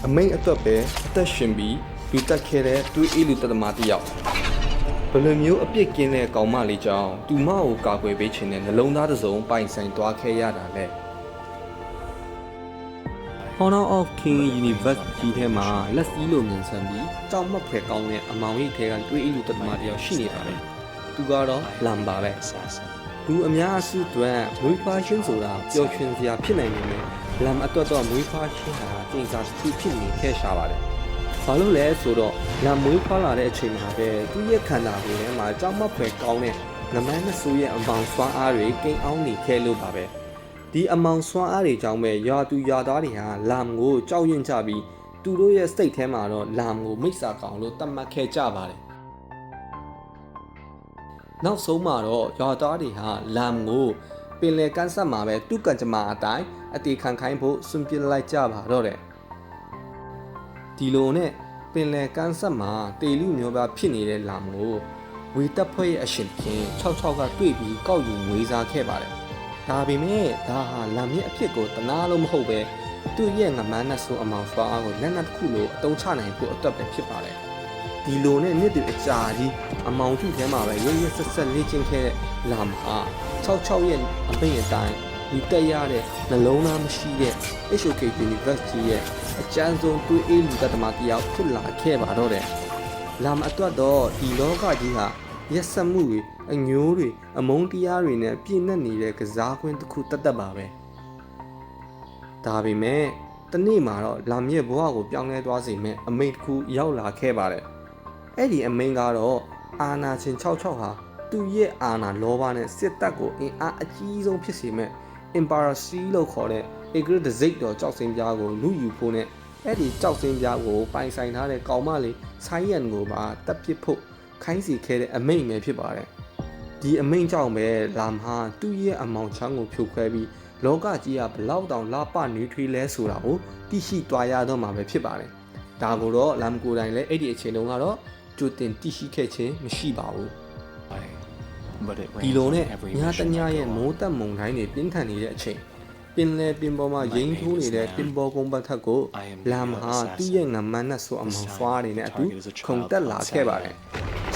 အမိန်အတွက်ပဲအသက်ရှင်ပြီးလူတက်ခဲ့တဲ့တွေးအေးလူတက်သမားတစ်ယောက်ဘယ်လိုမျိုးအပြစ်ကင်းတဲ့ကောင်မလေးကြောင့်သူမကိုကာကွယ်ပေးခြင်းနဲ့နှလုံးသားတစ်စုံပိုင်ဆိုင်သွားခဲ့ရတာလဲHonor of King University ထဲမှာလက်စည်းလိုမြန်ဆန်ပြီးကြောက်မက်ဖွယ်ကောင်းတဲ့အမောင်ရိပ်ထဲကတွေးအေးလူတက်သမားတစ်ယောက်ရှိနေပါတယ်သူကတော့လမ်ပါပဲလူအများအစုအတွက်မွေးဖွားခြင်းဆိုတာပျော်ရွှင်စရာဖြစ်နိုင်နေတယ်လမ်အတွက်တော့မွေးဖွားခြင်းဟာတင်စားတစ်ခုဖြစ်နေခဲ့ရှာပါတယ်ဘာလို့လဲဆိုတော့လမ်မွေးဖွားလာတဲ့အချိန်မှာပဲသူ့ရဲ့ခန္ဓာကိုယ်ထဲမှာကြောက်မက်ဖွယ်ကောင်းတဲ့ငမန်းမဆိုးရဲ့အမောင်စွမ်းအားတွေကိန်းအောင်နေခဲ့လို့ပါပဲဒီအမောင်စွမ်းအားတွေကြောင့်ပဲရွာသူရွာသားတွေဟာလမ်ကိုကြောက်ရွံ့ကြပြီးသူတို့ရဲ့စိတ်ထဲမှာတော့လမ်ကိုမိစ္ဆာကောင်လို့သတ်မှတ်ခဲ့ကြပါတယ်နောက်ဆုံးမှာတော့ရွာသားတွေဟာလမ်ကိုပင်လယ်ကမ်းစပ်မှာပဲသူ့ကံကြမ္မာအတိုင်းအတေခံခိုင်းဖို့စွန့်ပစ်လိုက်ကြပါတော့တယ်ဒီလိုနဲ့ပင်လယ်ကမ်းစပ်မှာတေလူမျိုးပါဖြစ်နေတဲ့လမ်ကိုဝေတပ်ဖွဲ့ရဲ့အရှင်ခင်66ကတွေ့ပြီးကောက်ယူငွေစားခဲ့ပါတယ်ဒါပေမဲ့ဒါဟာလမ်ရဲ့အဖြစ်ကိုတနာလို့မဟုတ်ပဲသူ့ရဲ့ငမန်းနဲ့ဆိုအမောင်စွာအားကိုလက်နက်တစ်ခုလိုအသုံးချနိုင်ဖို့အတွက်ပဲဖြစ်ပါတယ်ဒီလိုနဲ့မြစ်တွေအကြာကြီးအမောင်ထုထဲမှာပဲရရဆက်ဆက်လေ့ကျင့်ခဲ့တဲ့လမ်ဟာ66ရဲ့အပိတ်အတိုင်းဒီတက်ရတဲ့နှလုံးသားမရှိတဲ့ HOK University ရဲ့အကျဉ်းဆုံးတွေးအေးလူသက်သမားတယောက်ဖြစ်လာခဲ့ပါတော့တယ်လမ်အတွက်တော့ဒီလောကကြီးဟာရက်စက်မှုတွေအညိုးတွေအမုန်းတရားတွေနဲ့ပြည့်နှက်နေတဲ့ကစားကွင်းတစ်ခုတတ်ပါပဲဒါပေမဲ့တနေ့မှာတော့လမ်ရဲ့ဘဝကိုပြောင်းလဲသွားစေမဲ့အမိန့်တစ်ခုရောက်လာခဲ့ပါတယ်အဲ့ဒီအမိန့်ကတော့အာနာရှင်66ဟာသူ့ရဲ့အာနာလောဘနဲ့စစ်တပ်ကိုအင်အားအကြီးဆုံးဖြစ်စေမဲ့ Emperor C လို့ခေါ်တဲ့ Egret ဒဇိတ်တော်ကြောက်စင်းပြားကိုလူယူဖို့နဲ့အဲ့ဒီကြောက်စင်းပြားကိုပိုင်ဆိုင်ထားတဲ့ကောင်မလေးဆိုင်းရန်ကိုပါတပ်ပစ်ဖို့ခိုင်းစီခဲ့တဲ့အမိန့်ပဲဖြစ်ပါတယ်ဒီအမိန့်ကြောင့်ပဲလမ်ဟာသူ့ရဲ့အမောင်ချမ်းကိုဖြိုခွဲပြီးလောကကြီးကဘလောက်တောင်လှပနွေးထွေးလဲဆိုတာကိုသိရှိသွားရတော့မှာပဲဖြစ်ပါတယ်ဒါကိုတော့လမ်ကိုယ်တိုင်လည်းအဲ့ဒီအချိန်တုန်းကတော့ကြိုတင်သိရှိခဲ့ခြင်းမရှိပါဘူးဒီလိုနဲ့ညတညရဲ့မိုးတက်မုန်တိုင်းတွေပြင်းထန်နေတဲ့အချိန်ပင်လယ်ပင်ပေါ်မှာရိမ့်ထိုးနေတဲ့ပင်ပေါ်ကုန်းပတ်ထက်ကိုလမ်ဟာသူ့ရဲ့ငမန်းနဲ့ဆိုအမောင်စွားတွေနဲ့အတူခုန်တက်လာခဲ့ပါတယ်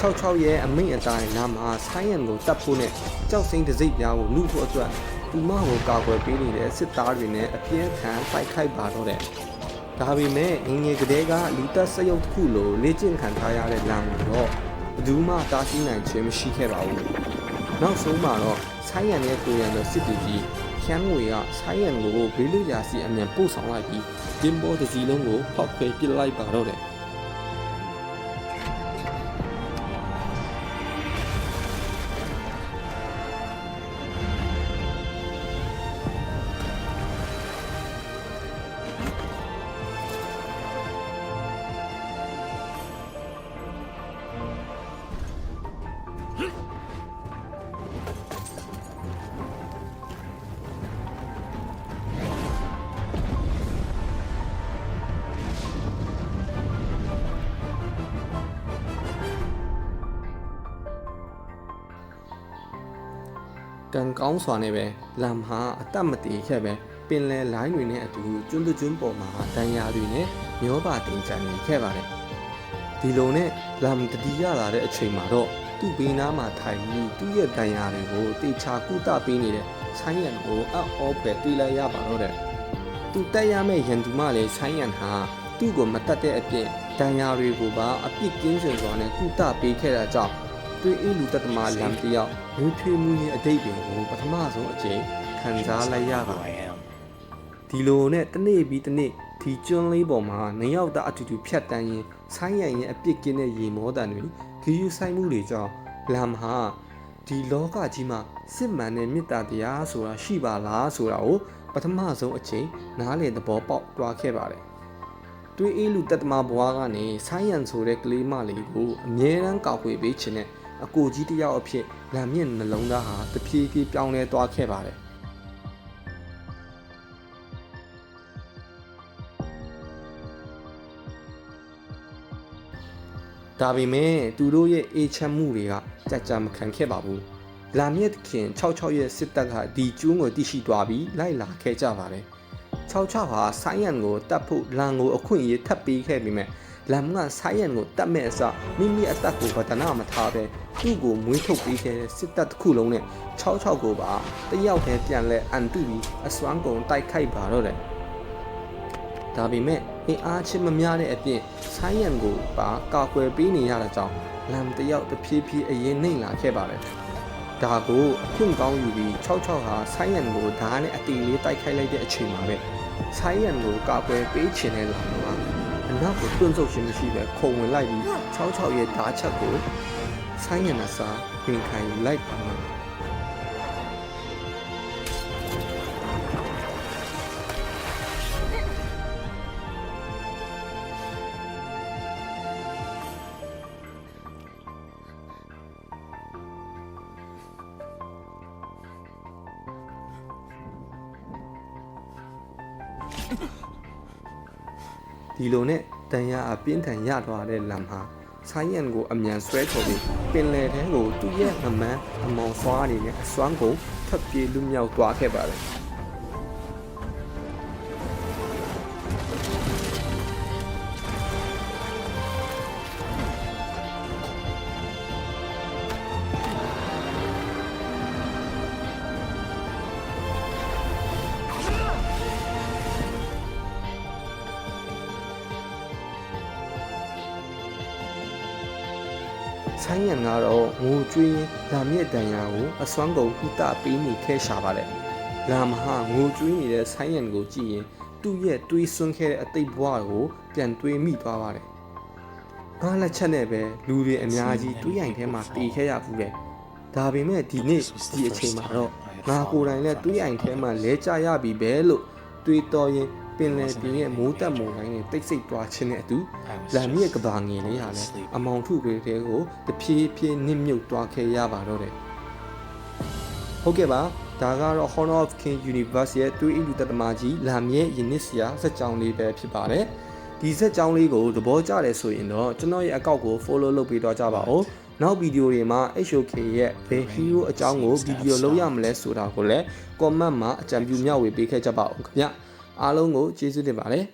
66ရဲ့အမိန့်အတိုင်းလမ်ဟာဆိုင်းရန်ကိုတတ်ဖို့နဲ့ကြောက်စိမ့်တစိမ့်ပြားကိုလူဖို့အတွက်သူမကိုကာကွယ်ပေးနေတဲ့စစ်သားတွေနဲ့အပြင်းထန်ဖိုက်ခိုက်ပါတော့တယ်ဒါပေမဲ့ငငယ်ကလေးကလူသက်စရုပ်တစ်ခုလိုလေ့ကျင့်ခံထားရတဲ့လမ်ကိုတော့ဘယ်သူမှတားဆီးနိုင်ခြင်းမရှိခဲ့ပါဘူးနောက်ဆုံးမှာတော့ဆိုင်းရန်ရဲ့ကိုရန်တော်စစ်တီကြီးချမ်းငွေကဆိုင်းရန်ကိုဘေးလူရာစီအမြန်ပို့ဆောင်လိုက်ပြီးဒင်းဘောတစ်စီလုံးကိုဖောက်ခွဲပစ်လိုက်ပါတော့တယ်ကံကောင်းစွာနဲ့ပဲလမ်ဟာအတတ်မတည်ခဲ့ပဲပင်လယ်လိုင်းတွေနဲ့အတူကျွန်းကျွန်းပေါ်မှာတန်ရာတွေနဲ့မျောပါတင်ကြံနေခဲ့ပါတယ်ဒီလိုနဲ့လမ်တတိရလာတဲ့အချိန်မှာတော့သူ့ဘေးနားမှာထိုင်ပြီးသူ့ရဲ့တန်ရာတွေကိုတေချာကုသပေးနေတဲ့ဆိုင်းရန်ကိုအော့ပဲတွေးလိုက်ရပါတော့တယ်သူတက်ရမယ့်ရန်သူမလေးဆိုင်းရန်ဟာသူ့ကိုမတတ်တဲ့အပြင်တန်ရာတွေကိုပါအပြစ်ကင်းစင်စွာနဲ့ကုသပေးခဲ့တာကြောင့်တွေးအေးလူသက်သမားလမ်တယောက်လူထွေးမှုရဲ့အတိတ်တွေကိုပထမဆုံးအချိန်ခံစားလိုက်ရပါတယ်ဒီလိုနဲ့တနေ့ပြီးတနေ့ဒီကျွန်းလေးပေါ်မှာနှစ်ယောက်သားအတူတူဖြတ်တန်းရင်းဆိုင်းရန်ရဲ့အပြစ်ကင်းတဲ့ရေမောတန်တွေဂီယူဆိုင်မှုတွေကြောင့်လမ်ဟာဒီလောကကြီးမှာစစ်မှန်တဲ့မေတ္တာတရားဆိုတာရှိပါလားဆိုတာကိုပထမဆုံးအချိန်နားလည်သဘောပေါက်သွားခဲ့ပါတယ်တွေးအေးလူတက်သမားဘွားကနေဆိုင်းရန်ဆိုတဲ့ကလေးမလေးကိုအမြဲတမ်းကောက်ွယ်ပေးခြင်းနဲ့အကိုကြီးတယောက်အဖြစ်လမ်းမြင့်နှလုံးသားဟာတဖြည်းဖြည်းပြောင်းလဲသွားခဲ့ပါတယ်ဒါပေမဲ့သူတို့ရဲ့အေးချမ်းမှုတွေကကြကြမခံခဲ့ပါဘူးလာမြင့်ခင်66ရဲ့စစ်တပ်ကဒီကျူးကိုတိရှိသွားပြီးလိုက်လာခဲ့ကြပါတယ် 66ဟာဆိုင်းယန်ကိုတတ်ဖို့လန်ကိုအခွင့်အရေးထပ်ပေးခဲ့ပြီးမြဲလမ်ကဆိုင်းယန်ကိုတတ်မဲ့အစမိမိအသက်ကိုဗဒနာမထားပဲသူ့ကိုမွေးထုတ်ပေးခဲ့တဲ့စစ်တပ်တစ်ခုလုံးနဲ့66ကိုပါတယောက်တည်းပြန်လဲအန်တူပြီးအစွမ်းကုန်တိုက်ခိုက်ပါတော့တယ်ဒါပေမဲ့အင်အားချင်းမများတဲ့အပြင်ဆိုင်းယန်ကိုပါကာကွယ်ပေးနေရတာကြောင့်လမ်တယောက်တဖြည်းဖြည်းအရင်နှိမ့်လာခဲ့ပါတယ်ဒါကိုအခွင့်ကောင်းယူပြီး66ဟာဆိုင်းယန်ကိုဓာတ်နဲ့အတီလေးတိုက်ခိုက်လိုက်တဲ့အချိန်မှာပဲဆိုင်းယန်ကိုကာကွယ်ပေးချင်တဲ့လမ်ကအနောက်ကိုတွန်းဆုပ်ခြင်းမရှိပဲခုံဝင်လိုက်ပြီး66ရဲ့ဓာတ်ချက်ကိုဆိုင်းယန်အစားဝင်ခံယူလိုက်ပါမှာဒီလိုနဲ့တန်ရအပြင်းထန်ရသွားတဲ့လမ်ဟာဆိုင်းယန်ကိုအမြန်ဆွဲထုတ်ပြီးပင်လယ်ထဲကိုသူ့ရဲ့မမှန်အမောင်ဆွားနေနဲ့အစွမ်းကုန်ထပ်ပြေးလွမြောက်သွားခဲ့ပါတယ်ဆိုင်းယန်ကတော့ငိုကြွေးလာမြင့်တန်ရာကိုအစွမ်းကုန်ကုသပေးနေခဲ့ရှာပါတယ်။လာမဟာငိုကြွေးနေတဲ့ဆိုင်းယန်ကိုကြည့်ရင်သူ့ရဲ့တွေးဆွန်းခဲ့တဲ့အသိဘဝကိုပြန်တွေးမိသွားပါတယ်။ငါလက်ချက်နဲ့ပဲလူတွေအများကြီးတွေးရင်ထဲမှာတည်ခဲ့ရဘူးလေ။ဒါပေမဲ့ဒီနေ့ဒီအချိန်မှာတော့ငါကိုယ်တိုင်လည်းတွေးရင်ထဲမှာလဲကျရပြီပဲလို့တွေးတော်ရင်ပင်လယ်ပြင်ရဲ့မိုးတက်မုန်တိုင်းနဲ့တိတ်ဆိတ်သွားခြင်းနဲ့အတူလမ်းမြစ်ကဘာငယ်လေးဟာလည်းအမောင်ထုတွေတဲကိုတဖြည်းဖြည်းနစ်မြုပ်သွားခဲ့ရပါတော့တယ်ဟုတ်ကဲ့ပါဒါကတော့ Honor of King Universe ရဲ့တွေးအလူတတမကြီးလမ်းမြစ်ယဉ်နစ်စရာဇာတ်ကြောင်းလေးပဲဖြစ်ပါတယ်ဒီဇာတ်ကြောင်းလေးကိုသဘောကျတယ်ဆိုရင်တော့ကျွန်တော်ရဲ့အကောင့်ကို follow လုပ်ပေးတော့ကြပါဦးနောက်ဗီဒီယိုတွေမှာ HOK ရဲ့ဘယ် hero အကြောင်းကိုဗီဒီယိုလုပ်ရမလဲဆိုတာကိုလည်း comment မှာအကြံပြုမျှဝေပေးခဲ့ကြပါဦးခင်ဗျအားလုံးကိုကျေးဇူးတင်ပါတယ်